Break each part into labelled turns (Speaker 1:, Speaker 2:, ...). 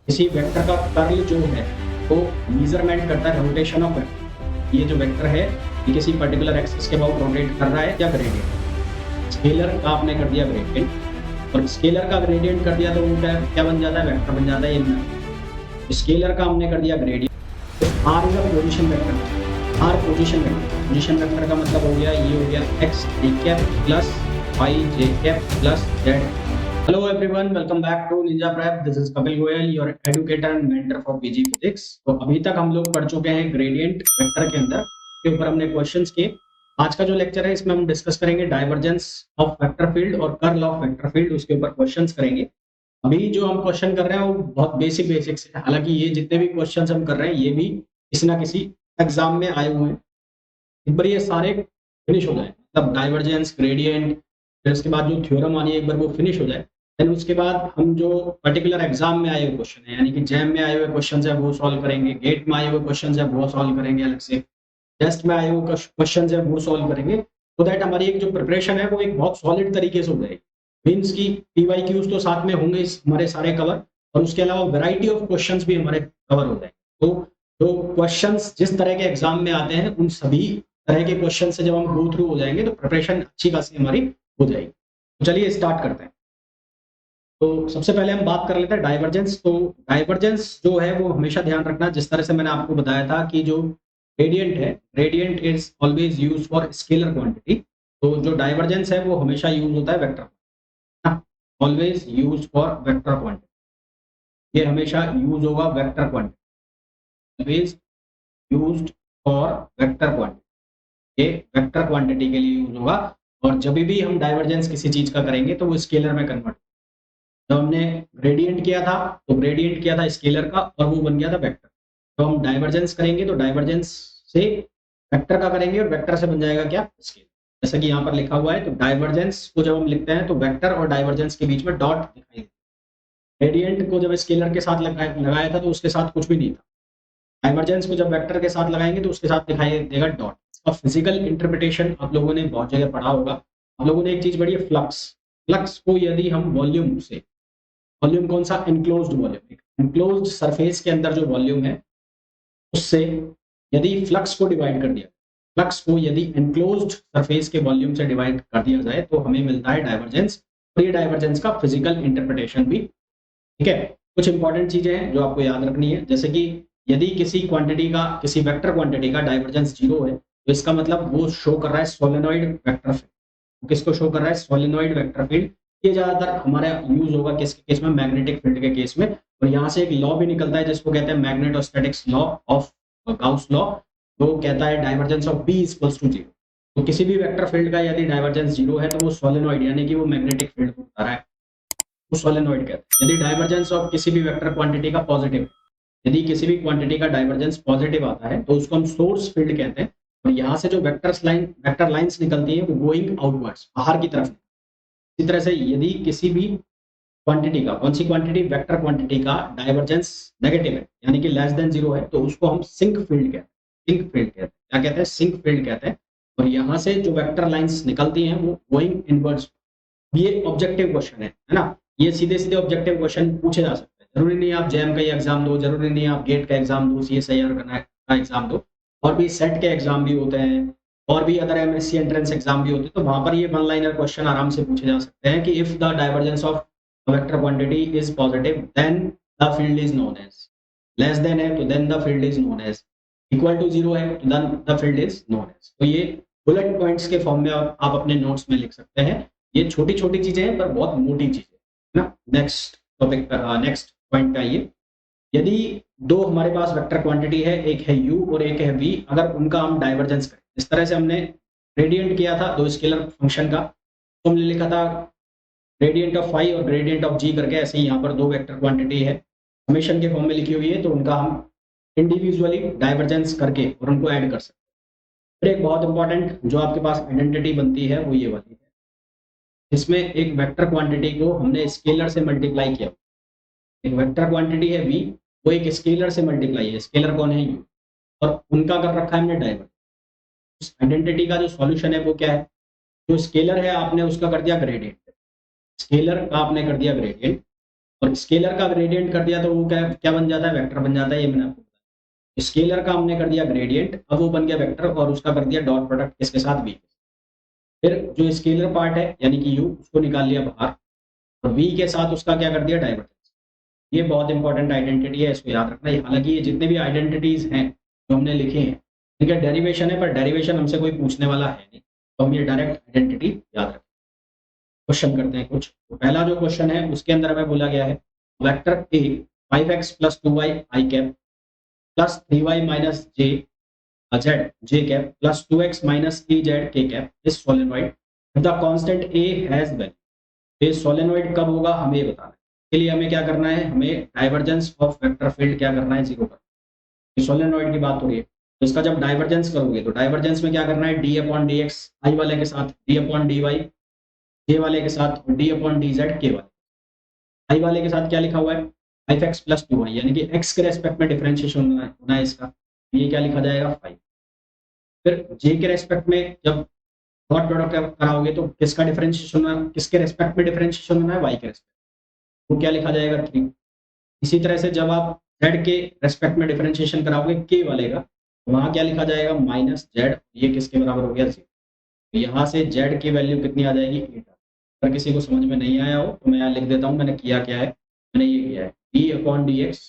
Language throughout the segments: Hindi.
Speaker 1: किसी वेक्टर का कर्ल जो है वो मेजरमेंट करता है रोटेशन ऑफ वेक्टर। ये जो वेक्टर है ये किसी पर्टिकुलर एक्सिस के अबाउट रोटेट कर रहा है या ग्रेडियंट। स्केलर का आपने कर दिया ग्रेडियंट और स्केलर का ग्रेडियंट कर दिया तो वो क्या बन जाता है, वेक्टर बन जाता है। ये स्केलर का हमने कर दिया ग्रेडियंट। तो r is a position vector. R position vector, position vector का मतलब हो गया, ये हो गया x d cap plus y j cap plus z. Hello everyone, welcome back to Ninja Prep. This is Kapil Goyal, your educator and mentor for PG physics. तो अभी तक हम लोग पढ़ चुके हैं ग्रेडियंट वेक्टर के अंदर के ऊपर हमने क्वेश्चंस किए। आज का जो लेक्चर है इसमें हम डिस्कस करेंगे डाइवर्जेंस ऑफ वेक्टर फील्ड और कर्ल ऑफ वेक्टर फील्ड, उसके ऊपर क्वेश्चंस करेंगे। अभी जो हम क्वेश्चन कर रहे हैं वो बहुत बेसिक बेसिक्स है। हालांकि ये जितने भी क्वेश्चंस हम कर रहे हैं ये भी किसी ना किसी एग्जाम में आए हुए हैं। एक बार ये सारे फिनिश हो जाए, मतलब डाइवर्जेंस, ग्रेडियंट, फिर उसके बाद जो थ्योरम आनी है एक बार वो फिनिश हो जाए, देन उसके बाद हम जो पर्टिकुलर एग्जाम में आए हुए क्वेश्चन है, यानी कि जैम में आए हुए क्वेश्चन है वो सॉल्व करेंगे, गेट में आए हुए क्वेश्चन है वो सॉल्व करेंगे अलग से, टेस्ट में आए हुए क्वेश्चन है वो सॉल्व करेंगे। तो दैट हमारी एक जो प्रिपरेशन है वो एक बहुत सॉलिड तरीके से हो जाएगी। मीन्स की पीवाईक्यूज तो साथ में होंगे हमारे सारे कवर, और उसके अलावा वैरायटी ऑफ क्वेश्चंस भी हमारे कवर हो जाएंगे। तो जो क्वेश्चंस जिस तरह के एग्जाम में आते हैं उन सभी तरह के क्वेश्चन से जब हम गो थ्रू हो जाएंगे तो प्रिपरेशन अच्छी खासी हमारी हो जाएगी। तो चलिए स्टार्ट करते हैं। तो सबसे पहले हम बात कर लेते हैं डाइवर्जेंस। तो डाइवर्जेंस जो है वो हमेशा ध्यान रखना, जिस तरह से मैंने आपको बताया था कि जो ग्रेडियंट है, gradient is always use for scalar quantity. तो जो डाइवर्जेंस है वो हमेशा यूज होता है vector, always use for vector quantity. ये हमेशा यूज होगा vector quantity, always used for vector quantity. ये वेक्टर क्वांटिटी के लिए यूज होगा। और जब भी हम डाइवर्जेंस किसी चीज का करेंगे तो वो स्केलर में कन्वर्ट। जब हमने ग्रेडियंट किया था तो ग्रेडियंट किया था स्केलर का और वो बन गया था वेक्टर। तो हम डाइवर्जेंस करेंगे तो डाइवर्जेंस से वेक्टर का करेंगे और वेक्टर से बन जाएगा क्या, स्केलर। जैसा कि यहाँ पर लिखा हुआ है, तो डाइवर्जेंस को जब हम लिखते हैं तो वेक्टर और डाइवर्जेंस के बीच में डॉट दिखाई देता है। ग्रेडियंट को जब स्केलर के साथ लगाया था तो उसके साथ कुछ भी नहीं था। डाइवर्जेंस को जब वेक्टर के साथ लगाएंगे तो उसके साथ दिखाई देगा डॉट। इसका फिजिकल इंटरप्रिटेशन आप लोगों ने बहुत जगह पढ़ा होगा। आप लोगों ने एक चीज पढ़ी है, फ्लक्स। फ्लक्स को यदि हम वॉल्यूम से, वॉल्यूम कौन सा, इनक्लोज्ड वॉल्यूम, इनक्लोज्ड सरफेस के अंदर जो वॉल्यूम है उससे यदि फ्लक्स को डिवाइड कर दिया, फ्लक्स को यदि इनक्लोज्ड सरफेस के वॉल्यूम से डिवाइड कर दिया जाए तो हमें मिलता है डाइवर्जेंस। और ये डाइवर्जेंस का फिजिकल इंटरप्रिटेशन भी, ठीक है। कुछ इंपॉर्टेंट चीजें हैं जो आपको याद रखनी है, जैसे कि यदि किसी क्वांटिटी का, किसी वेक्टर क्वांटिटी का डाइवर्जेंस 0 है तो इसका मतलब वो शो कर रहा है सोलेनॉइड वेक्टर फील्ड। किसको शो कर रहा है, सोलेनॉइड वेक्टर फील्ड। ये ज्यादातर हमारा यूज होगा किसके केस में, मैग्नेटिक फील्ड के केस में। और यहाँ से एक लॉ भी निकलता है जिसको कहते हैं magnetostatics law of Gauss law. वो कहता है divergence of b equals to 0। तो किसी भी वेक्टर फील्ड का यदि डाइवर्जेंस 0 है तो वो सोलेनॉइड यानी कि वो मैग्नेटिक फील्ड को बता रहा है, वो सोलेनॉइड कहते हैं। यदि डाइवर्जेंस ऑफ किसी भी वेक्टर क्वांटिटी का पॉजिटिव, यदि किसी भी क्वांटिटी का डाइवर्जेंस पॉजिटिव आता है तो उसको हम सोर्स फील्ड कहते हैं। और यहाँ से जो वेक्टर लाइंस निकलती है वो गोइंग आउटवर्ड्स, बाहर की तरफ। इसी तरह से यदि किसी भी क्वांटिटी का, कौन सी क्वांटिटी, वेक्टर क्वांटिटी का डाइवर्जेंस नेगेटिव है यानी कि लेस देन 0 है तो उसको हम सिंक फील्ड कहते हैं। सिंक फील्ड कहते हैं, क्या कहते हैं, सिंक फील्ड कहते हैं। और यहाँ से जो वेक्टर लाइंस निकलती हैं वो गोइंग इनवर्ड्स। ये ऑब्जेक्टिव क्वेश्चन है ना। ये सीधे सीधे ऑब्जेक्टिव क्वेश्चन पूछे जा सकते हैं। जरूरी नहीं आप जैम का ही एग्जाम दो, जरूरी नहीं आप गेट का एग्जाम दो, सीएसआईआर का एग्जाम दो, और भी सेट के एग्जाम भी होते हैं, और भी अदर एमएससी एंट्रेंस एग्जाम भी होते हैं। तो वहां पर ये वन लाइनर क्वेश्चन आराम से पूछे जा सकते हैं कि if the divergence of vector quantity is positive then the field is known as, less than है तो then the field is known as, equal to 0 है तो then the field is known as. तो ये बुलेट पॉइंट्स के फॉर्म में आप अपने नोट्स में लिख सकते हैं। ये छोटी छोटी चीजें हैं पर बहुत मोटी चीजें है ना। नेक्स्ट टॉपिक पर, नेक्स्ट पॉइंट पे आइए। यदि दो हमारे पास वेक्टर क्वांटिटी है, एक है u और एक है v, अगर उनका हम डाइवर्जेंस करें, इस तरह से हमने ग्रेडियंट किया था दो स्केलर फंक्शन का, तो हमने लिखा था ग्रेडियंट ऑफ फाई और ग्रेडियंट ऑफ जी करके। ऐसे ही यहाँ पर दो वेक्टर क्वांटिटी है, समेशन के फॉर्म में लिखी हुई है, तो उनका हम इंडिविजुअली डाइवर्जेंस करके और उनको ऐड कर सकते हैं। फिर एक बहुत इंपॉर्टेंट जो आपके पास आइडेंटिटी बनती है वो ये वाली है, इसमें एक वेक्टर क्वांटिटी को हमने स्केलर से मल्टीप्लाई किया। एक वेक्टर क्वांटिटी है v, वो एक स्केलर से मल्टीप्लाई है, स्केलर कौन है, u, और उनका कर रखा है हमने डाइवर्जेंस। उस आइडेंटिटी का जो सॉल्यूशन है वो क्या है, जो स्केलर है आपने उसका कर दिया ग्रेडियंट, स्केलर का आपने कर दिया ग्रेडियंट, और स्केलर का ग्रेडियंट कर दिया तो वो क्या क्या बन जाता है, वेक्टर बन जाता है। ये मैंने आपको बताया। स्केलर का हमने कर दिया ग्रेडियंट, अब वो बन गया वेक्टर और उसका कर दिया डॉट प्रोडक्ट किसके साथ, v। फिर जो स्केलर पार्ट है यानी कि u, उसको निकाल लिया बाहर और v के साथ उसका क्या कर दिया, डाइवर्जेंस। ये बहुत इंपॉर्टेंट आइडेंटिटी है, इसको याद रखना। हालांकि ये जितने भी आइडेंटिटीज हैं जो हमने लिखे हैं इनका डेरिवेशन है, पर डेरिवेशन हमसे कोई पूछने वाला है नहीं, तो हम ये डायरेक्ट आइडेंटिटी याद रखें। क्वेश्चन करते हैं कुछ। तो पहला जो क्वेश्चन है उसके अंदर हमें बोला गया है vector A 5x plus 2y I cap plus 3y minus J Z J cap plus 2x minus E Z के cap is solenoid the constant A has value. ये सोलेनोइड कब होगा हमें ये बताना है। इसके लिए हमें क्या करना है, हमें डाइवर्जेंस ऑफ वेक्टर फील्ड क्या करना है, जीरो करना है। सोलेनोइड की बात हो रही है तो इसका जब डाइवर्जेंस करोगे तो डाइवर्जेंस में क्या करना है, डी अपॉन डी एक्स आई वाले के साथ, डी अपॉन डी वाई जे वाले के साथ, और डी अपॉन डी जेड के वाले। आई वाले के साथ क्या लिखा हुआ है, 5x प्लस 2y, यानी कि x के रेस्पेक्ट में डिफरेंशिएशन होना है इसका, ये क्या लिखा जाएगा 5। फिर j के रेस्पेक्ट में जब डॉट प्रोडक्ट कराओगे तो किसका डिफरेंशिएशन होना है, किसके रेस्पेक्ट में डिफरेंशिएशन होना है, y के रेस्पेक्ट, वो क्या लिखा जाएगा 3। इसी तरह से जब आप z के रेस्पेक्ट में डिफरेंशिएशन कराओगे k वाले का, तो वहां क्या लिखा जाएगा माइनस z, ये किसके बराबर हो गया 0। तो यहाँ से z की वैल्यू कितनी आ जाएगी 8। अगर किसी को समझ में नहीं आया हो तो मैं यहाँ लिख देता हूँ मैंने किया क्या है, मैंने ये किया है d upon d x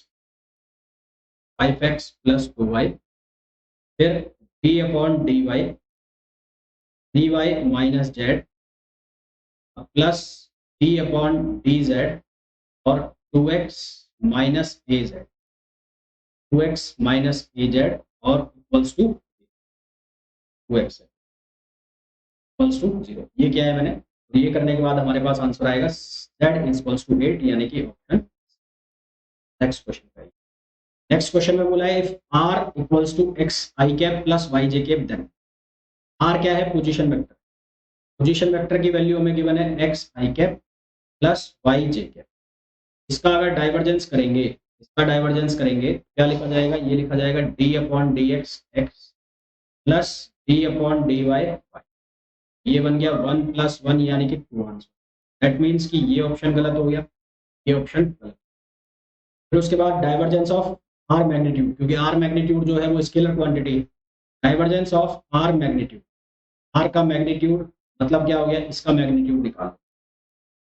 Speaker 1: 5x plus 2y, फिर d upon d y minus z plus d upon d z और 2x minus a z, 2x minus a z और equals to 2x equals to 0। ये क्या है मैंने, तो ये करने के बाद हमारे पास आंसर आएगा z इक्वल्स टू 8, यानी कि ऑप्शन। नेक्स्ट क्वेश्चन का नेक्स्ट क्वेश्चन में बोला है if r equals to x I cap plus y j cap then r क्या है, पोजीशन वेक्टर। पोजीशन वेक्टर की वैल्यू हमें गिवन है x I cap plus y j cap. इसका अगर डाइवर्जेंस करेंगे, इसका डाइवर्जेंस करेंगे क्या लिखा जाएगा, ये लिखा जाएगा d upon d x x plus d upon d y y. ये बन गया 1 प्लस 1 यानी कि 2 आंसर। दैट मीन्स कि ये ऑप्शन गलत हो गया, ये ऑप्शन गलत। फिर उसके बाद डाइवर्जेंस ऑफ आर मैग्नीट्यूड, क्योंकि आर मैग्नीट्यूड जो है वो स्केलर क्वांटिटी है। Divergence of r magnitude, r का मैग्नीट्यूड मतलब क्या हो गया, इसका मैग्नीट्यूड निकालो।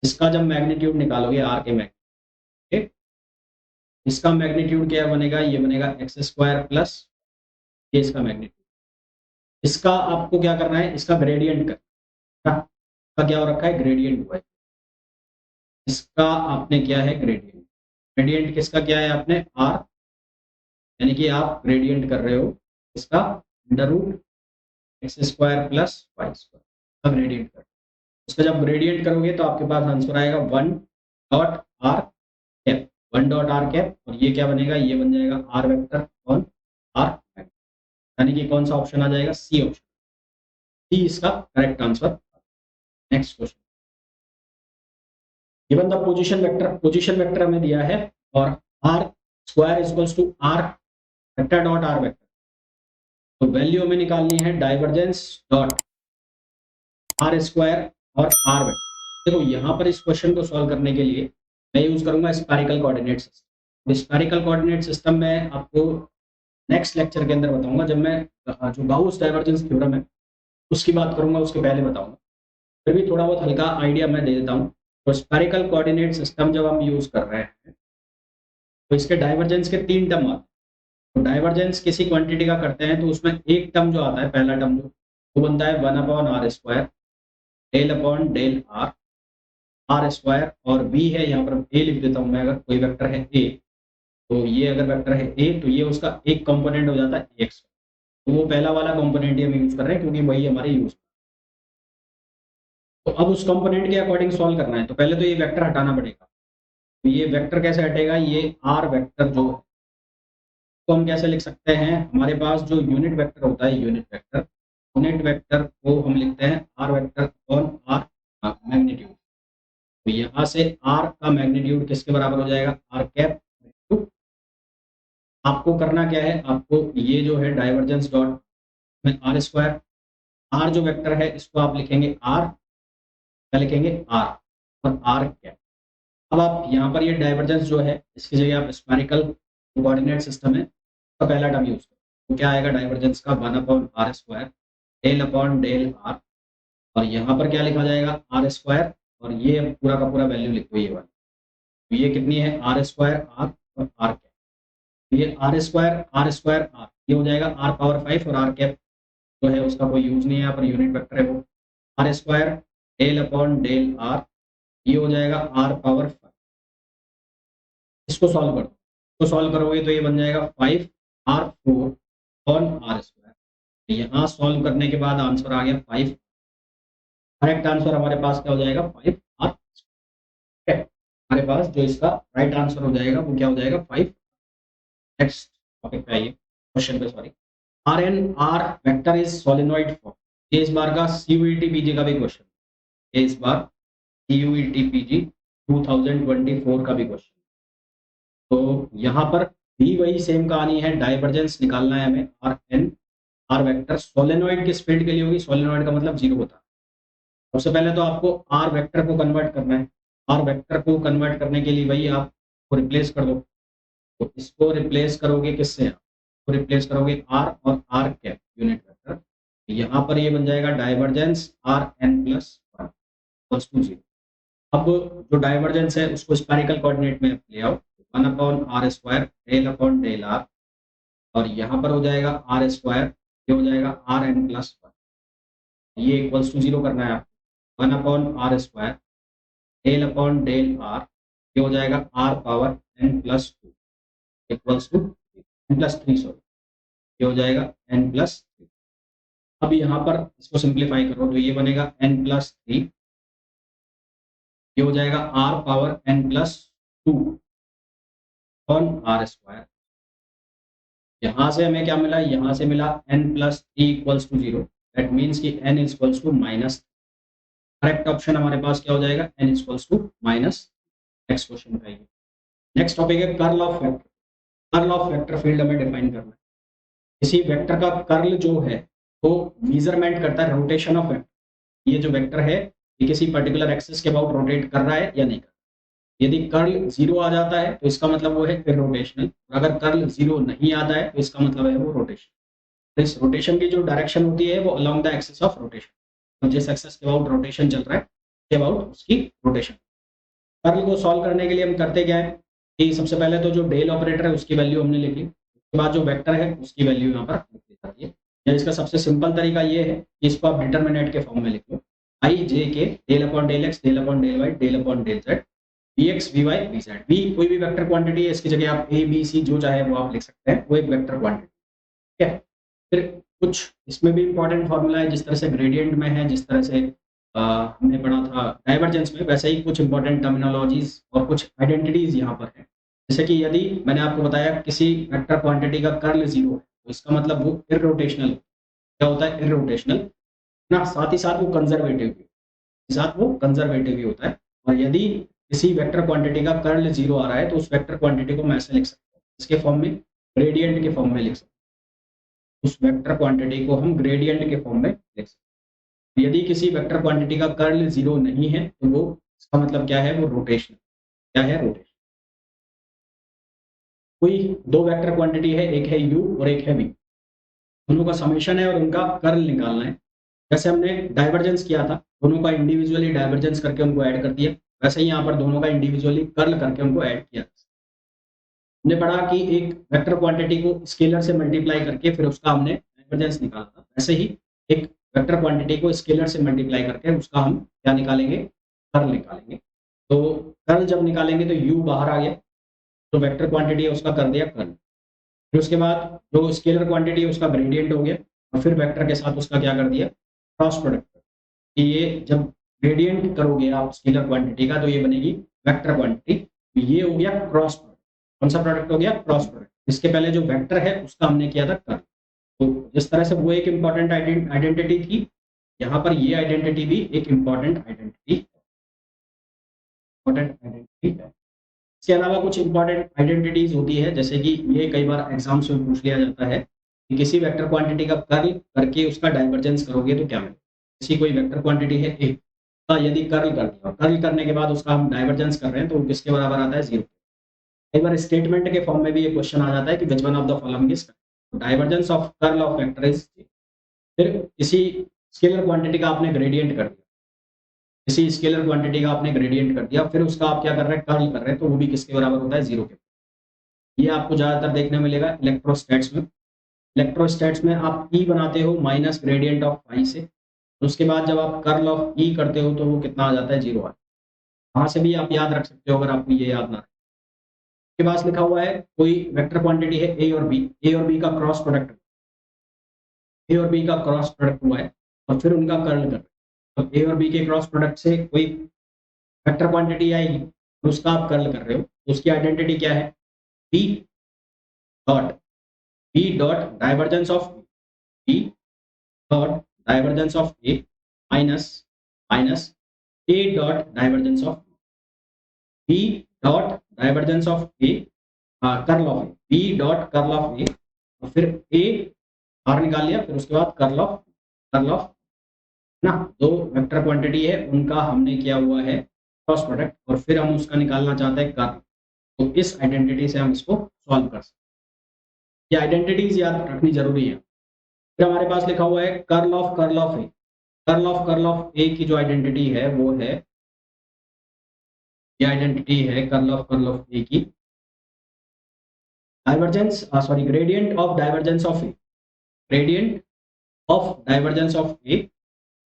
Speaker 1: इसका जब मैग्नीट्यूड निकालोगे आर के मैग्नीट्यूड, इसका मैग्नीट्यूड क्या बनेगा, ये बनेगा एक्स स्क्वायर प्लस ये इसका मैग्नीट्यूड। इसका आपको क्या करना है, इसका ग्रेडियंट करना। इसका क्या हो रखा है, ग्रेडियंट हुआ है। इसका आपने क्या है, ग्रेडियंट। ग्रेडियंट किसका क्या है आपने, आर, यानी कि आप ग्रेडियंट कर रहे हो इसका under root x square plus y square का ग्रेडियंट कर। इसका जब ग्रेडियंट करोगे तो आपके पास आंसर आएगा 1 dot are cap, 1 dot are cap, और ये क्या बनेगा, ये बन जाएगा आर वेक्टर ऑन आर, यानी कि कौन सा ऑप्शन आ जाएगा, सी ऑप्शन। सी इसका correct answer. Next question, given the position vector, position vector हमें दिया है और R square equals to R vector dot R vector. तो वैल्यू हमें निकालनी है डाइवर्जेंस डॉट आर स्क्वायर और आर वेक्टर। देखो यहाँ पर इस क्वेश्चन को सॉल्व करने के लिए मैं यूज करूंगा spherical coordinate system. Spherical coordinate system में आपको नेक्स्ट लेक्चर के अंदर बताऊंगा, जब मैं जो गाउस डाइवर्जेंस थ्योरम है उसकी बात करूंगा, उसके पहले बताऊंगा। फिर भी थोड़ा बहुत हल्का आइडिया मैं दे देता हूँ। तो स्फेरिकल कोऑर्डिनेट सिस्टम जब हम यूज कर रहे हैं तो इसके डाइवर्जेंस के 3 टर्म आते हैं। तो डाइवर्जेंस किसी क्वांटिटी का करते हैं तो उसमें एक टर्म जो आता है, पहला टर्म जो वो बनता है 1 upon r square del upon del r, r square, और बी है यहाँ पर ए लिख देता हूँ मैं, अगर कोई वेक्टर है ए, तो ये अगर वेक्टर है ए तो ये उसका एक कंपोनेंट हो जाता है एक्स। तो वो पहला वाला कंपोनेंट ही हम यूज कर रहे हैं क्योंकि वही हमारे यूज। तो अब उस कंपोनेंट के अकॉर्डिंग सॉल्व करना है तो पहले तो ये वेक्टर हटाना पड़ेगा। तो ये वेक्टर कैसे हटेगा, ये आर वेक्टर जो तो हम कैसे लिख सकते हैं, हमारे पास जो यूनिट वेक्टर होता है, यूनिट वेक्टर को हम लिखते हैं r vector on r magnitude. तो यहाँ से आर का मैग्नीट्यूड किसके बराबर हो जाएगा, आर कैप। आपको करना क्या है, आपको ये जो है डाइवर्जेंस डॉट में आर स्क्वायर, आर जो वेक्टर है इसको आप लिखेंगे आर, क्या लिखेंगे आर, और आर कैप। अब आप यहाँ पर ये डाइवर्जेंस जो है इसकी जगह आप स्फेरिकल कोऑर्डिनेट सिस्टम है तो पहला टर्म यूज करो, तो क्या आएगा डाइवर्जेंस का 1/r² डेल/डेल r, और यहाँ पर क्या लिखा जाएगा r², और ये पूरा का पूरा वैल्यू लिखो ये वाला, तो ये कितनी है r² r और r कैप, ये r² ये हो जाएगा r⁵ और r कैप जो है उसका कोई यूज नहीं है, यहाँ पर यूनिट वेक्टर है वो r² डेल/डेल r, ये हो जाएगा r⁵। इसको सॉल्व करो, इसको सॉल्व करोगे तो ये बन जाएगा 5r4/r²। यहाँ सॉल्व करने के बाद आंसर आ गया 5। करेक्ट आंसर हमारे पास क्या हो जाएगा 5r। हमारे पास जो इसका राइट आंसर हो जाएगा वो क्या हो जाएगा 5। नेक्स्ट टॉपिक पे आइए, क्वेश्चन पे, sorry. R vector is solenoid form, ये इस बार का CUET PG का भी क्वेश्चन, ये इस बार CUET PG 2024 का भी क्वेश्चन। तो यहाँ पर भी वही सेम कहानी है, डाइवर्जेंस निकालना है हमें। आर वेक्टर सोलेनॉइड किस फील्ड के लिए होगी, सोलेनॉइड का मतलब 0 होता है। सबसे पहले तो आपको आर वेक्टर को कन्वर्ट करना है, आर वेक्टर को कन्वर्ट करने के लिए वही आपको रिप्लेस कर दो, तो इसको रिप्लेस करोगे किससे, तो रिप्लेस करोगे आर और आर कैप यूनिट वेक्टर, यहाँ पर ये बन जाएगा डाइवर्जेंस Rn+1 = 0। अब जो डाइवर्जेंस है उसको स्फेरिकल कोऑर्डिनेट में ले आओ, 1/r² डेल/डेल r, और यहाँ पर हो जाएगा r², ये हो जाएगा Rn+1, ये =0 करना है आपको, 1/r² डेल/डेल r, ये हो जाएगा r⁴n+2 n+3, सॉरी, ये हो जाएगा n+3। अब यहाँ पर इसको सिंप्लीफाई करो तो ये बनेगा n+3, ये हो जाएगा r⁴n+2 r²। यहाँ से हमें क्या मिला, यहाँ से मिला n+3 = 0, दैट मीन्स कि n = -। करेक्ट ऑप्शन हमारे पास क्या हो जाएगा, n = नेक्स्ट क्वेश्चन पे आइए। नेक्स्ट टॉपिक है curl of vector. Curl of vector field हमें डिफाइन करना है। किसी वेक्टर का कर्ल जो है वो मेजरमेंट करता है रोटेशन ऑफ वेक्टर। ये जो वेक्टर है ये किसी पर्टिकुलर एक्सिस के अबाउट रोटेट कर रहा है या नहीं कर रहा है। यदि कर्ल 0 आ जाता है तो इसका मतलब वो है इररोटेशनल, और अगर कर्ल 0 नहीं आता है तो इसका मतलब है वो रोटेशन। तो इस रोटेशन की जो डायरेक्शन होती है वो along the axis of rotation, तो जिस एक्सिस के अबाउट रोटेशन चल रहा है उसके अबाउट उसकी रोटेशन। कर्ल को सॉल्व करने के लिए हम करते क्या है कि सबसे पहले तो जो डेल ऑपरेटर है उसकी वैल्यू हमने लिख ली, उसके बाद जो वेक्टर है उसकी वैल्यू यहाँ पर लिख दी जाती है। या इसका सबसे सिंपल तरीका ये है कि इसको आप डिटर्मिनेंट के फॉर्म में लिख लो, i j k del/del x del/del y del/del z vx vy vz। v कोई भी वेक्टर क्वांटिटी है, इसकी जगह आप a b c जो चाहे वो आप लिख सकते हैं, वो एक वेक्टर क्वांटिटी, ठीक है। फिर कुछ इसमें भी इंपॉर्टेंट फॉर्मूला है, जिस तरह से ग्रेडियंट में है, जिस तरह से हमने पढ़ा था डाइवर्जेंस में, वैसे ही कुछ इंपॉर्टेंट टर्मिनोलॉजीज और कुछ आइडेंटिटीज यहाँ पर है। जैसे कि यदि मैंने आपको बताया किसी वेक्टर क्वांटिटी का कर्ल 0 है तो इसका मतलब वो इररोटेशनल, क्या होता है इररोटेशनल ना, साथ ही साथ वो कंजर्वेटिव भी, साथ वो कंजर्वेटिव भी होता है। और यदि किसी वेक्टर क्वांटिटी का कर्ल 0 आ रहा है तो उस वेक्टर क्वांटिटी को मैं ऐसे लिख सकता हूँ, इसके फॉर्म में, ग्रेडियंट के फॉर्म में लिख सकता हूँ। उस वेक्टर क्वांटिटी को हम ग्रेडियंट के फॉर्म में लिख सकते हैं। यदि किसी वेक्टर क्वांटिटी का कर्ल 0 नहीं है तो वो, इसका मतलब क्या है, वो रोटेशनल, क्या है, रोटेशन। कोई दो वेक्टर क्वांटिटी है, एक है u और एक है v, दोनों का समेशन है और उनका कर्ल निकालना है। जैसे हमने डाइवर्जेंस किया था, दोनों का इंडिविजुअली डाइवर्जेंस करके उनको ऐड कर दिया, वैसे ही यहाँ पर दोनों का इंडिविजुअली कर्ल करके उनको ऐड किया। हमने पढ़ा कि एक वेक्टर क्वांटिटी को स्केलर से मल्टीप्लाई करके फिर उसका हमने डाइवर्जेंस निकाला था, वैसे ही एक वेक्टर क्वांटिटी को स्केलर से मल्टीप्लाई करके उसका हम क्या निकालेंगे, कर्ल निकालेंगे। तो कर्ल जब निकालेंगे तो u बाहर आ गया, तो वेक्टर क्वांटिटी है उसका कर दिया कर्ल। फिर उसके बाद जो स्केलर क्वांटिटी है उसका ग्रेडियंट हो गया, और फिर वेक्टर के साथ उसका क्या कर दिया, क्रॉस प्रोडक्ट। कि ये जब ग्रेडियंट करोगे आप स्केलर क्वांटिटी का तो ये बनेगी वेक्टर क्वांटिटी, ये हो गया क्रॉस प्रोडक्ट। कौन सा प्रोडक्ट हो गया, क्रॉस प्रोडक्ट। इसके पहले जो वेक्टर है उसका हमने किया था कर्ल। तो जिस तरह से वो एक इंपॉर्टेंट आइडेंटिटी थी, यहाँ पर ये आइडेंटिटी भी एक इंपॉर्टेंट आइडेंटिटी है। इसके अलावा कुछ इंपॉर्टेंट आइडेंटिटीज होती है, जैसे कि ये कई बार एग्जाम्स में पूछ लिया जाता है कि किसी वेक्टर क्वांटिटी का कर्ल करके उसका डाइवर्जेंस करोगे तो क्या मिलेगा। किसी कोई वेक्टर क्वांटिटी है ए, का यदि कर्ल कर दिया, कर्ल करने के बाद उसका हम डाइवर्जेंस कर रहे हैं तो वो किसके बराबर आता है? 0। कई बार स्टेटमेंट के फॉर्म में भी ये क्वेश्चन आ जाता है कि which one of the following is divergence of curl of vector is. फिर किसी स्केलर क्वांटिटी का आपने ग्रेडियंट कर दिया, किसी स्केलर क्वांटिटी का आपने ग्रेडियंट कर दिया, फिर उसका आप क्या कर रहे हैं? कर्ल कर रहे हैं, तो वो भी किसके बराबर होता है? 0 के। ये आपको ज्यादातर देखने में मिलेगा इलेक्ट्रोस्टैट्स में। इलेक्ट्रोस्टैट्स में आप ई बनाते हो माइनस ग्रेडियंट ऑफ फाई से, उसके बाद जब आप कर्ल ऑफ ई करते हो तो वो कितना आ जाता है? 0 आता है। वहां से भी आप याद रख सकते हो अगर आपको ये याद ना रहे। के पास लिखा हुआ है कोई वेक्टर क्वांटिटी है ए और बी, ए और बी का क्रॉस प्रोडक्ट, ए और बी का क्रॉस प्रोडक्ट हुआ है और फिर उनका कर्ल कर, तो ए और बी के क्रॉस प्रोडक्ट से कोई वेक्टर क्वांटिटी आएगी तो उसका आप कर्ल कर रहे हो, तो उसकी आइडेंटिटी क्या है? B dot, B dot divergence of B dot divergence of A minus minus A dot divergence of B dot divergence of A, curl of A, B dot curl of A, और फिर ए बाहर निकाल लिया, फिर उसके बाद कर्ल ऑफ ना, दो वेक्टर क्वांटिटी है उनका हमने किया हुआ है क्रॉस प्रोडक्ट और फिर हम उसका निकालना चाहते हैं कर्ल, तो इस आइडेंटिटी से हम इसको सॉल्व कर सकते हैं। ये आइडेंटिटीज याद रखनी जरूरी है। फिर हमारे पास लिखा हुआ है curl of A, curl of ए की जो आइडेंटिटी है वो है, ये आइडेंटिटी है कर्ल ऑफ ए की, divergence sorry gradient of divergence of a, gradient of divergence of A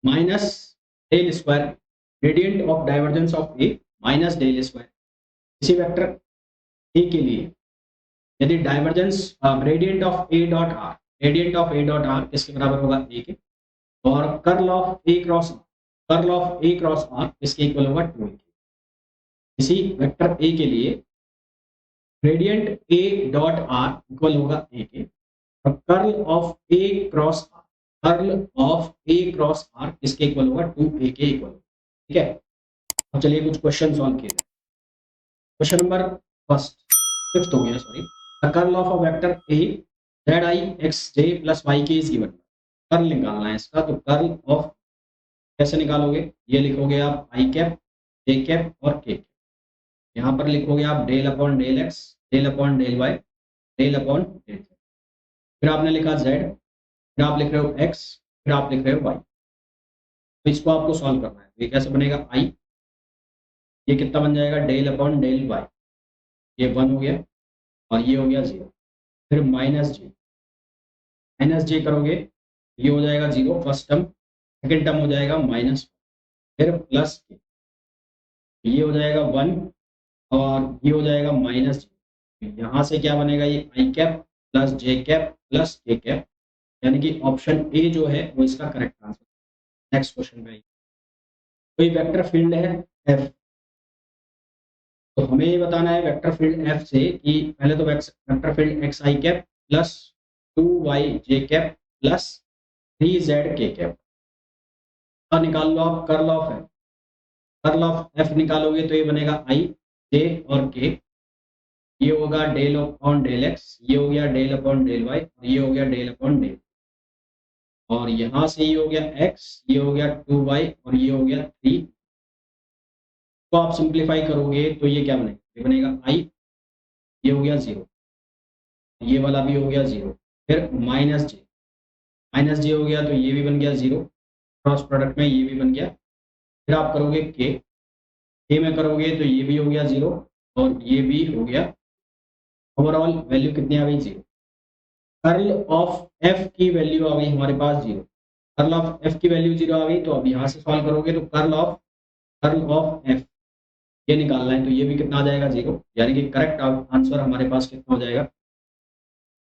Speaker 1: minus del square, gradient of divergence of A minus del square. इसी वेक्टर ए के लिए यदि divergence gradient of a dot r, gradient of a dot r किसके बराबर होगा? ए के, और curl of a cross, curl of a cross r किसके इक्वल होगा? 2 के। इसी वेक्टर ए के लिए ग्रेडियंट ए डॉट आर इक्वल होगा ए के, और curl of a cross r, curl of a cross r किसके इक्वल होगा? 2a के इक्वल। ठीक है, अब चलिए कुछ क्वेश्चन सॉल्व किए। क्वेश्चन नंबर फिफ्थ हो गया, sorry. The curl of a vector a z i x j plus y k is given. Curl निकालना है इसका, तो कर्ल ऑफ कैसे निकालोगे? ये लिखोगे आप आई कैप, जे कैप और के कैप। यहाँ पर लिखोगे आप del upon del x, del upon del y, del upon del z. फिर आपने लिखा जेड, फिर आप लिख रहे हो एक्स, फिर आप लिख रहे हो वाई। तो इसको आपको सॉल्व करना है। ये कैसे बनेगा? आई, ये कितना बन जाएगा? डेल अपॉन डेल वाई, ये 1 हो गया और ये हो गया 0। फिर माइनस जे करोगे, ये हो जाएगा 0 फर्स्ट टर्म, सेकेंड टर्म हो जाएगा माइनस, फिर प्लस के, ये हो जाएगा 1 और ये हो जाएगा माइनस जे। यहाँ से क्या बनेगा? ये आई कैप प्लस जे कैप प्लस के कैप, यानी कि ऑप्शन ए जो है वो इसका करेक्ट आंसर। नेक्स्ट क्वेश्चन पे कोई वेक्टर फील्ड है एफ, तो हमें ये बताना है वेक्टर फील्ड एफ से कि पहले तो vector field x i cap plus 2y J cap plus 3z के कैप का निकाल लो आप curl of F. Curl of F निकालोगे तो ये बनेगा आई जे और के, ये होगा डेल अपॉन डेल एक्स, ये हो गया डेल अपॉन डेल वाई, और ये हो गया डेल अपॉन डेल, और यहाँ से ये हो गया x, ये हो गया 2y और ये हो गया 3। तो आप सिंप्लीफाई करोगे तो ये क्या बनेगा? ये बनेगा i, ये हो गया 0, ये वाला भी हो गया 0, फिर माइनस जे हो गया तो ये भी बन गया 0, क्रॉस प्रोडक्ट में ये भी बन गया। फिर आप करोगे के में करोगे तो ये भी हो गया 0 और ये भी हो गया। ओवरऑल वैल्यू कितनी आ गई? 0। कर्ल ऑफ एफ की वैल्यू आ गई हमारे पास 0। कर्ल ऑफ एफ की वैल्यू 0 आ गई, तो अब यहाँ से सॉल्व करोगे तो कर्ल ऑफ एफ ये निकालना है, तो ये भी कितना आ जाएगा? 0, यानी कि करेक्ट आंसर हमारे पास कितना हो जाएगा?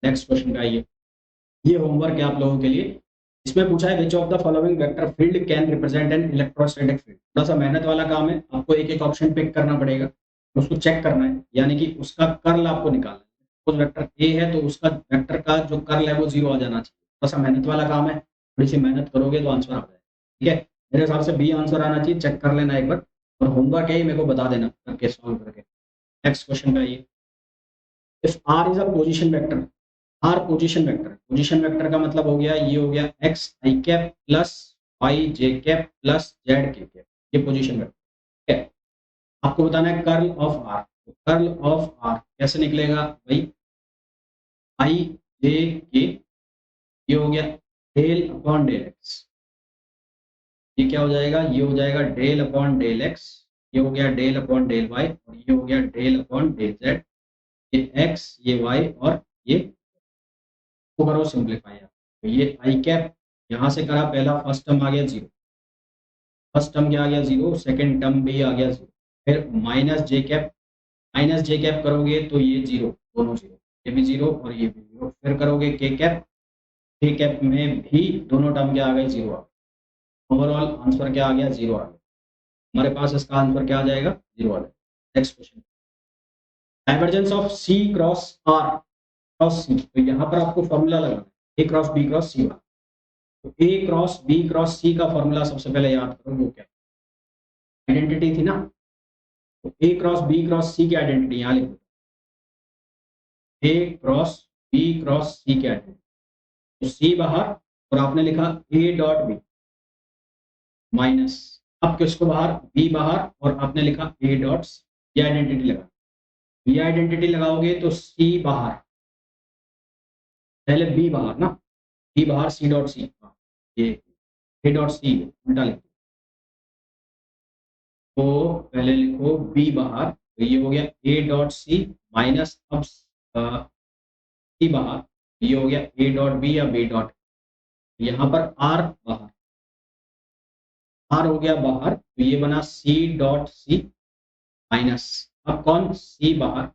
Speaker 1: नेक्स्ट क्वेश्चन का ये होमवर्क है आप लोगों के लिए। इसमें पूछा है which of the following vector field can represent N electrostatic field. थोड़ा सा मेहनत वाला काम है, आपको एक एक ऑप्शन पिक करना पड़ेगा, उसको चेक करना है, यानी कि उसका कर्ल आपको निकालना है। उस वेक्टर ए है तो उसका वेक्टर का जो कर्ल है वो 0 आ जाना चाहिए। थोड़ा सा मेहनत वाला काम है, थोड़ी सी मेहनत करोगे तो आंसर आ जाएगा। ठीक है, मेरे हिसाब से बी आंसर आना चाहिए, चेक कर लेना एक बार, और होमवर्क है मेरे को बता देना करके सॉल्व करके। नेक्स्ट क्वेश्चन का ये, if r is a position vector, r position vector का मतलब हो गया, ये हो गया x i cap plus y j cap plus z के कैप। ये पोजीशन में, ठीक है। आपको बताना है कर्ल ऑफ आर। तो कर्ल ऑफ आर कैसे निकलेगा भाई, आई जे के, ये हो गया डेल अपॉन डेल एक्स, ये क्या हो जाएगा, ये हो जाएगा डेल अपॉन डेल एक्स, ये हो गया डेल अपॉन डेल वाई, और ये हो गया डेल अपॉन डेल जेड। ये एक्स, ये वाई, और ये को करो सिंप्लीफाई। तो ये आई कैप यहाँ से करा, पहला फर्स्ट टर्म आ गया जीरो, फर्स्ट टर्म क्या आ गया जीरो, सेकंड टर्म भी आ गया जीरो, फिर माइनस जे कैप, माइनस जे कैप करोगे तो ये जीरो, दोनों जीरो, ये भी जीरो और ये भी जीरो, फिर करोगे के कैप, के कैप में भी दोनों टर्म क्या आ गए, जीरो आ गए। ओवरऑल आंसर क्या आ गया, जीरो आ गया। हमारे पास इसका आंसर क्या आ जाएगा, जीरो आ जाएगा। Next question, divergence of C cross R cross C. तो यहाँ पर आपको फॉर्मूला लगाना है, A cross B cross C वाला। तो A cross B cross C का फॉर्मूला सबसे पहले याद करो, वो क्या, आइडेंटिटी थी ना। तो ए क्रॉस बी क्रॉस सी की आइडेंटिटी यहाँ लिख दो, ए क्रॉस बी क्रॉस सी की आइडेंटिटी। तो सी बाहर, और आपने लिखा ए डॉट बी माइनस, अब किसको बाहर, बी बाहर, और आपने लिखा ए डॉट सी, ये आइडेंटिटी लगा, ये आइडेंटिटी लगाओगे तो सी बाहर, पहले बी बाहर ना, बी बाहर सी डॉट सी, ये ए डॉट सी उल्टा लिखो, तो पहले लिखो बी बाहर, तो ये हो गया ए डॉट सी माइनस, अब सी बाहर, ये हो गया ए डॉट बी या बी डॉट, यहाँ पर आर बाहर, आर हो गया बाहर, तो ये बना सी डॉट सी माइनस, अब कौन, सी बाहर,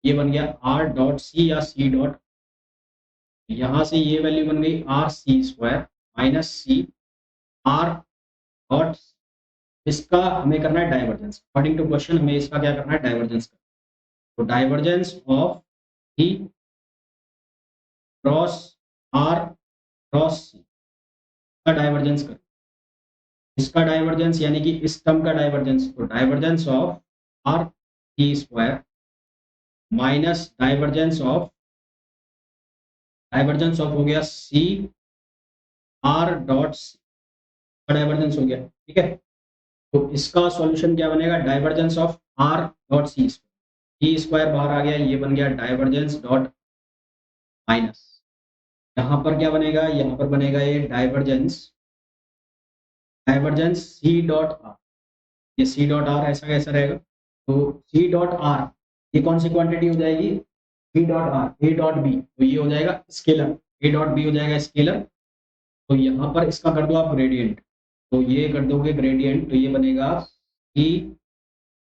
Speaker 1: ये बन गया आर डॉट सी या सी डॉट, यहाँ से ये वैल्यू बन गई आर सी square minus c r dot, इसका हमें करना है डाइवर्जेंस, अकॉर्डिंग टू क्वेश्चन हमें इसका क्या करना है, डाइवर्जेंस करना है। तो divergence of C cross R cross C का डाइवर्जेंस कर, इसका डाइवर्जेंस यानी कि इस टर्म का डाइवर्जेंस, तो divergence of R C square minus divergence of हो गया सी आर डॉट सी का डाइवर्जेंस हो गया, ठीक है। तो इसका सॉल्यूशन क्या बनेगा, divergence of r dot c square बाहर आ गया, ये बन गया डाइवर्जेंस डॉट माइनस, यहाँ पर क्या बनेगा, यहाँ पर बनेगा ये डाइवर्जेंस सी डॉट आर, ये सी डॉट आर ऐसा कैसा रहेगा, तो सी डॉट आर ये कौन सी क्वांटिटी हो जाएगी, c dot r a dot b, तो ये हो जाएगा स्केलर, ए डॉट बी हो जाएगा स्केलर, तो यहाँ पर इसका कर दो आप ग्रेडियंट, तो ये कर दोगे ग्रेडियंट, तो ये बनेगा सी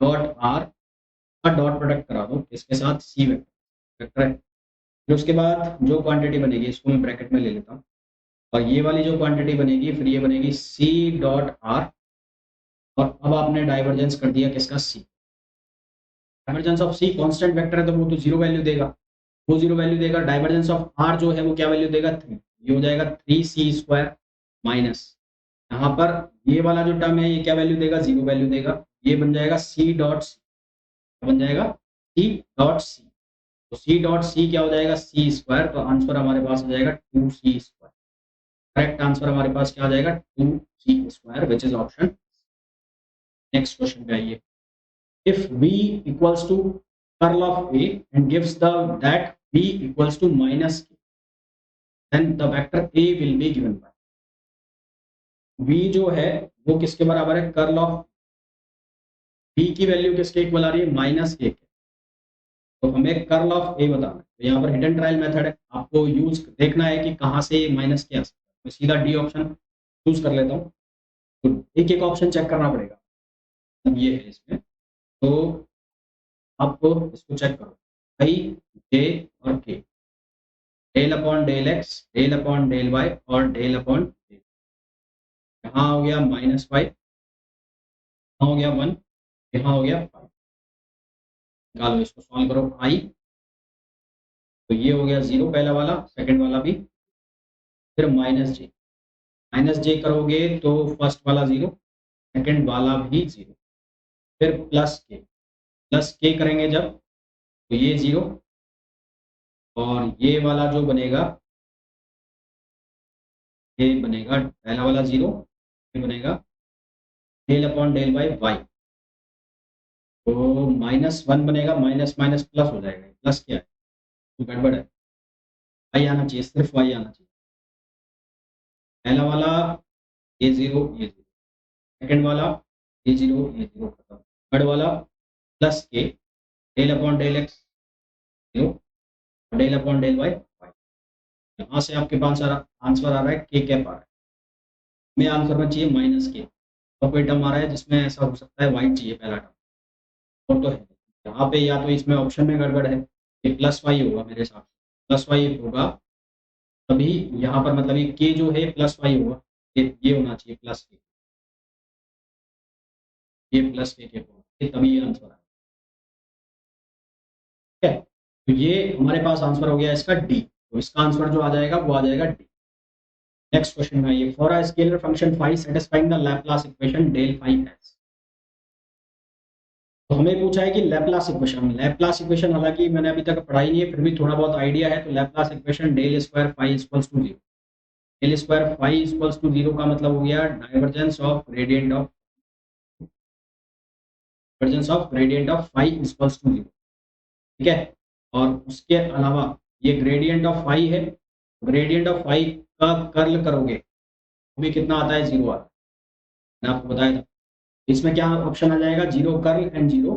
Speaker 1: डॉट आर का डॉट प्रोडक्ट करा दो इसके साथ सी वेक्टर है, फिर उसके बाद जो क्वांटिटी बनेगी इसको मैं ब्रैकेट में ले लेता हूँ, और ये वाली जो क्वांटिटी बनेगी फिर ये बनेगी सी डॉट आर, और अब आपने डाइवर्जेंस कर दिया किसका, C, divergence of C constant vector है तो वो तो जीरो वैल्यू देगा, वो जीरो वैल्यू देगा, डाइवर्जेंस ऑफ आर जो है वो क्या वैल्यू देगा, थ्री, ये हो जाएगा थ्री सी स्क्वायर माइनस, यहाँ पर ये वाला जो टर्म है ये क्या वैल्यू देगा, जीरो वैल्यू देगा, ये बन जाएगा सी डॉट सी, बन जाएगा सी डॉट सी, तो सी डॉट सी क्या हो जाएगा, सी स्क्वायर, तो आंसर हमारे पास आ जाएगा two c square, correct answer हमारे पास क्या आ जाएगा, two c square, which is option. Next question पे आइए, if v equals to curl of a and gives that v equals to minus k, then the vector a will be given by, v जो है वो किसके बराबर है, कर्ल ऑफ v की वैल्यू किसके इक्वल आ रही है, माइनस के, तो हमें कर्ल ऑफ ए बताना है, तो यहाँ पर हिडन ट्रायल मेथड है, आपको यूज देखना है कि कहाँ से माइनस के आ सकता है, तो सीधा डी ऑप्शन चूज कर लेता हूँ, तो एक एक ऑप्शन चेक करना पड़ेगा, अब ये है इसमें, तो आपको इसको चेक करो, आई जे और k, del upon del x, del upon del y, और डेल अपॉन डेल, यहाँ हो गया माइनस फाइव, यहाँ हो गया वन, यहाँ हो गया फाइव, निकालो इसको सॉल्व करो, आई, तो ये हो गया जीरो पहला वाला, सेकंड वाला भी, फिर माइनस जे करोगे तो फर्स्ट वाला जीरो, सेकंड वाला भी जीरो, फिर प्लस के करेंगे जब, तो ये जीरो, और ये वाला जो बनेगा ये बनेगा पहला वाला जीरो, ये बनेगा del upon del by y, तो -1 बनेगा, माइनस माइनस प्लस हो जाएगा, प्लस क्या है तो गड़बड़ है, वाई आना चाहिए, सिर्फ वाई आना चाहिए। पहला वाला ये जीरो ये जीरो, सेकंड वाला ये जीरो ये जीरो खत्म, थर्ड वाला plus k del upon del x zero, del upon del y y. यहाँ से आपके पास आंसर आ रहा है के कैप आ रहा है, में आंसर में चाहिए माइनस के, और कोई टर्म आ रहा है जिसमें ऐसा हो सकता है वाई चाहिए पहला टर्म, और तो है यहाँ पे, या तो इसमें ऑप्शन में गड़बड़ है, ये प्लस वाई होगा मेरे हिसाब से, प्लस वाई होगा तभी यहाँ पर, मतलब ये के जो है प्लस वाई होगा, ये होना चाहिए प्लस के, ये प्लस के होगा तभी ये आंसर आएगा। ठीक है, तो ये हमारे पास आंसर हो गया इसका डी, तो इसका आंसर जो आ जाएगा वो आ जाएगा डी। नेक्स्ट क्वेश्चन में ये, for a scalar function phi satisfying the Laplace equation del phi एस। तो हमें पूछा है कि लैपलास इक्वेशन, लैपलास इक्वेशन हालांकि मैंने अभी तक पढ़ाई नहीं है, फिर भी थोड़ा बहुत आइडिया है। तो Laplace equation del square phi equals to zero, del square phi equals to zero का मतलब हो गया divergence of gradient of, divergence of gradient of phi equals to zero. ठीक है, और उसके अलावा ये ग्रेडियंट ऑफ फाई है, ग्रेडियंट ऑफ फाई का कर्ल करोगे तो भी कितना आता है, जीरो आता है, मैंने आपको बताया था। इसमें क्या ऑप्शन आ जाएगा, zero curl and zero,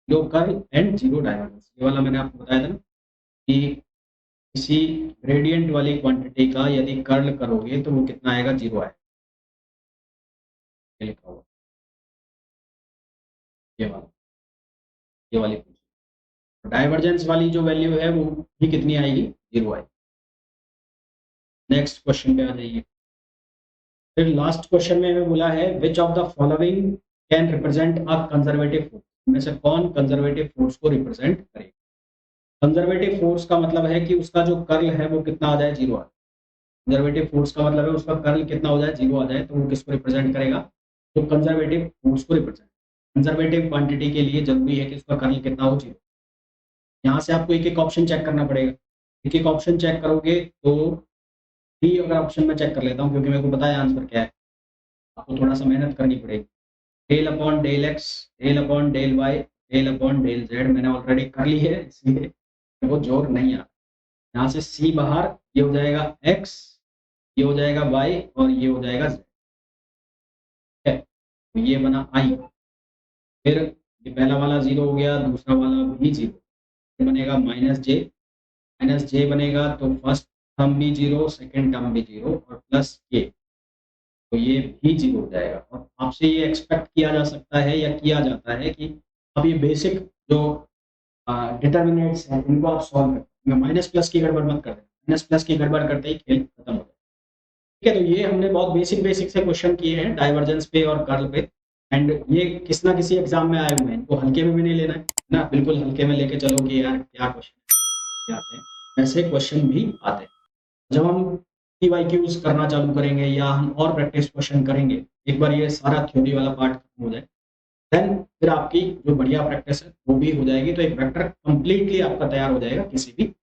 Speaker 1: zero curl and zero divergence, ये वाला मैंने आपको बताया था ना कि किसी ग्रेडियंट वाली क्वांटिटी का यदि कर्ल करोगे तो वो कितना आएगा, जीरो आएगा, ये लिखा हुआ, ये वाला, ये वाली डाइवर्जेंस वाली जो वैल्यू है वो भी कितनी आएगी, जीरो आएगी। नेक्स्ट क्वेश्चन पे आ जाइए। फिर लास्ट क्वेश्चन में हमें बोला है which of the following can represent a conservative force, में से कौन कंजर्वेटिव फोर्स को रिप्रेजेंट करेगा। कंजर्वेटिव फोर्स का मतलब है कि उसका जो कर्ल है वो कितना आ जाए, जीरो आ जाए। कंजर्वेटिव फोर्स का मतलब है उसका कर्ल कितना हो जाए, जीरो आ जाए, तो वो किसको रिप्रेजेंट करेगा, तो कंजर्वेटिव फोर्स को रिप्रेजेंट। कंजर्वेटिव क्वांटिटी के लिए जरूरी है कि उसका कर्ल कितना हो, जीरो। यहाँ से आपको एक एक ऑप्शन चेक करना पड़ेगा, एक एक ऑप्शन चेक करोगे तो डी अगर ऑप्शन में चेक कर लेता हूँ, क्योंकि मेरे को पता है आंसर क्या है, आपको थोड़ा सा मेहनत करनी पड़ेगी। Del upon del x, del upon del y, del upon del z मैंने ऑलरेडी कर ली है, इसलिए वो जोर नहीं आ रहा। यहाँ से सी बाहर, ये हो जाएगा एक्स, ये हो जाएगा वाई, और ये हो जाएगा जेड। ठीक है, तो ये बना आई, फिर ये पहला वाला जीरो हो गया, दूसरा वाला भी जीरो, फिर बनेगा माइनस जे, माइनस जे बनेगा तो फर्स्ट टर्म भी जीरो, सेकेंड टर्म भी जीरो, और प्लस के, तो ये भी जीरो हो जाएगा। और आपसे ये एक्सपेक्ट किया जा सकता है या किया जाता है कि अब ये बेसिक जो डिटर्मिनेंट्स हैं इनको आप सॉल्व करें, माइनस प्लस की गड़बड़ मत कर दें, माइनस प्लस की गड़बड़ करते ही खेल खत्म हो जाए। ठीक है, तो ये हमने बहुत बेसिक बेसिक से क्वेश्चन किए हैं डाइवर्जेंस पे और कर्ल पे, एंड ये किस ना किसी एग्जाम में आए हुए हैं, इनको हल्के में भी नहीं लेना है ना, बिल्कुल हल्के में लेके चलो कि यार क्या क्वेश्चन आते हैं, ऐसे क्वेश्चन भी आते हैं। जब हम पीवाईक्यूज करना चालू करेंगे या हम और प्रैक्टिस क्वेश्चन करेंगे, एक बार ये सारा थ्योरी वाला पार्ट खत्म हो जाए, देन फिर आपकी जो बढ़िया प्रैक्टिस है वो भी हो जाएगी, तो एक वेक्टर कंप्लीटली आपका तैयार हो जाएगा किसी भी।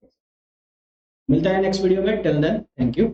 Speaker 1: मिलता है नेक्स्ट वीडियो में, टिल देन थैंक यू।